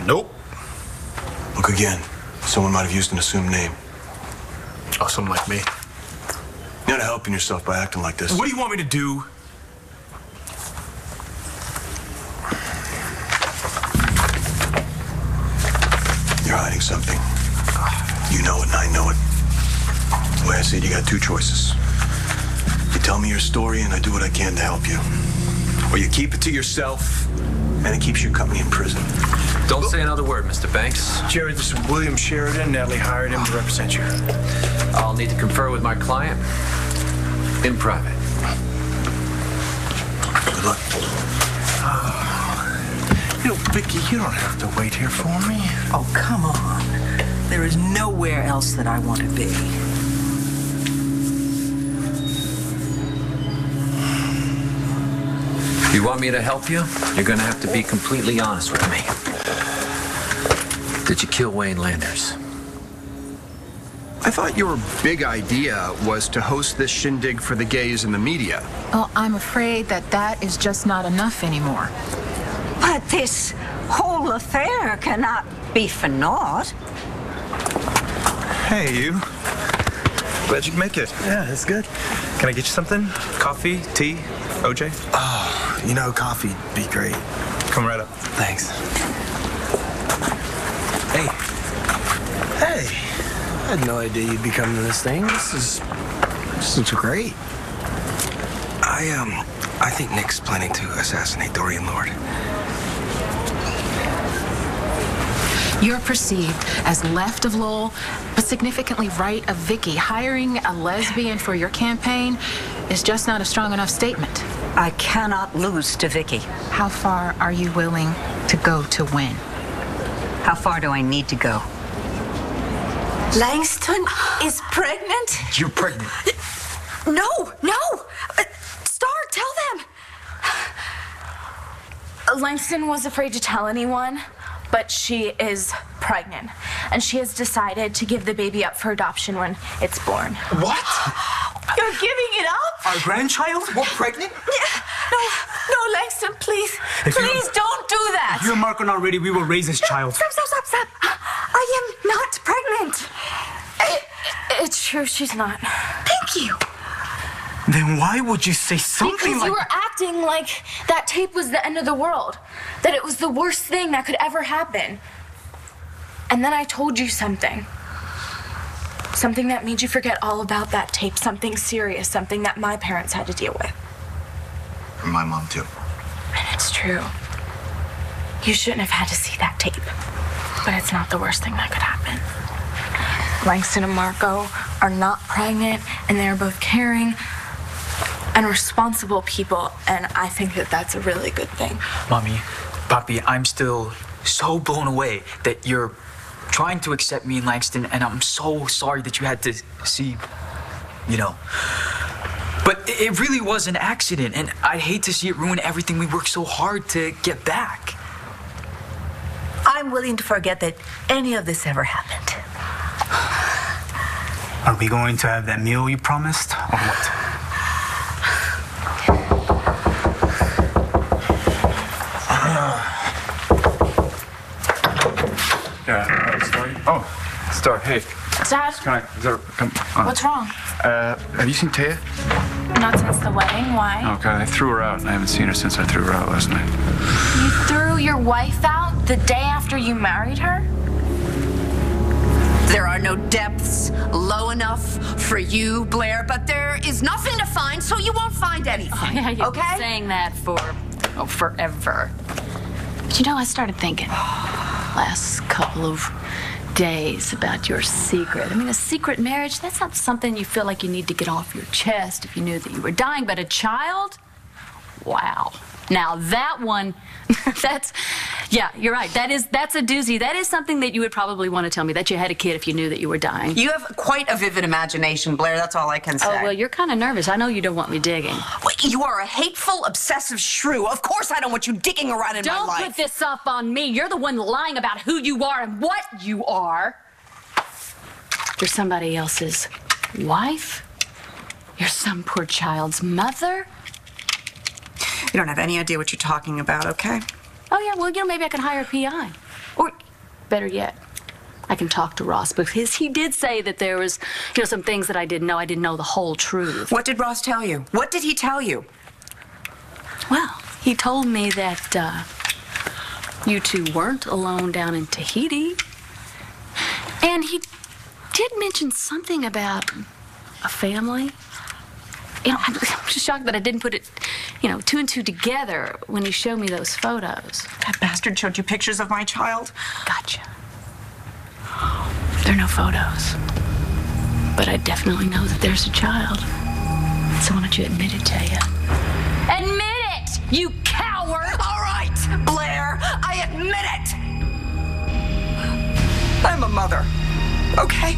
Nope. Look again. Someone might have used an assumed name. Oh, someone like me. You're not helping yourself by acting like this. What do you want me to do? You're hiding something. You know it and I know it. The way I see it, you got two choices. You tell me your story and I do what I can to help you. Or you keep it to yourself and it keeps your company in prison. Don't say another word, Mr. Banks. Jerry, this is William Sheridan. Natalie hired him to represent you. I'll need to confer with my client in private. Good luck. You know, Vicky, you don't have to wait here for me. Oh, come on. There is nowhere else that I want to be. If you want me to help you, you're gonna have to be completely honest with me. Did you kill Wayne Landers? I thought your big idea was to host this shindig for the gays in the media. Well, I'm afraid that is just not enough anymore. But this whole affair cannot be for naught. Hey, you. Glad you can make it. Yeah, that's good. Can I get you something? Coffee, tea, OJ? Oh, you know, coffee'd be great. Come right up. Thanks. Hey. Hey, I had no idea you'd be coming to this thing. This is great. I think Nick's planning to assassinate Dorian Lord. You're perceived as left of Lowell, but significantly right of Vicky. Hiring a lesbian for your campaign is just not a strong enough statement. I cannot lose to Vicky. How far are you willing to go to win? How far do I need to go? Langston is pregnant? You're pregnant. No! Star, tell them! Langston was afraid to tell anyone, but she is pregnant. And she has decided to give the baby up for adoption when it's born. What? You're giving it up? Our grandchild? We're pregnant? Yeah. No, Langston, please. Please don't do that. If you're Marco not ready, we will raise this child. Stop. I am not pregnant. It's true, she's not. Thank you. Then why would you say something because like... you were acting like that tape was the end of the world. That it was the worst thing that could ever happen. And then I told you something. Something that made you forget all about that tape. Something serious. Something that my parents had to deal with. And my mom, too. And it's true. You shouldn't have had to see that tape. But it's not the worst thing that could happen. Langston and Marco are not pregnant, and they're both caring and responsible people, and I think that that's a really good thing. Mommy, Papi, I'm still so blown away that you're trying to accept me and Langston, and I'm so sorry that you had to see, you know. But it really was an accident, and I hate to see it ruin everything we worked so hard to get back. I'm willing to forget that any of this ever happened. Are we going to have that meal you promised, or what? Star, hey. Dad, what's wrong? Have you seen Taya? Not since the wedding. Why? Okay, I threw her out, and I haven't seen her since I threw her out last night. You threw your wife out the day after you married her? There are no depths low enough for you, Blair, but there is nothing to find, so you won't find anything. Oh, yeah, you've okay? been saying that for forever. But you know, I started thinking last couple of days about your secret. I mean, a secret marriage, that's not something you feel like you need to get off your chest if you knew that you were dying, but a child? Wow. Now that one, yeah, you're right. That's a doozy. That is something that you would probably want to tell me, that you had a kid if you knew that you were dying. You have quite a vivid imagination, Blair. That's all I can say. Oh, well, you're kind of nervous. I know you don't want me digging. Wait, you are a hateful, obsessive shrew. Of course I don't want you digging around in my life. Don't put this off on me. You're the one lying about who you are and what you are. You're somebody else's wife. You're some poor child's mother. You don't have any idea what you're talking about, okay? Oh, yeah, well, maybe I can hire a PI. Or, better yet, I can talk to Ross, because he did say that there was, some things that I didn't know. I didn't know the whole truth. What did Ross tell you? What did he tell you? Well, he told me that you two weren't alone down in Tahiti. And he did mention something about a family. I'm just shocked that I didn't put it, two and two together when he showed me those photos. That bastard showed you pictures of my child? Gotcha. There are no photos. But I definitely know that there's a child. So why don't you admit it, Taya? Admit it, you coward! All right, Blair, I admit it! I'm a mother, okay?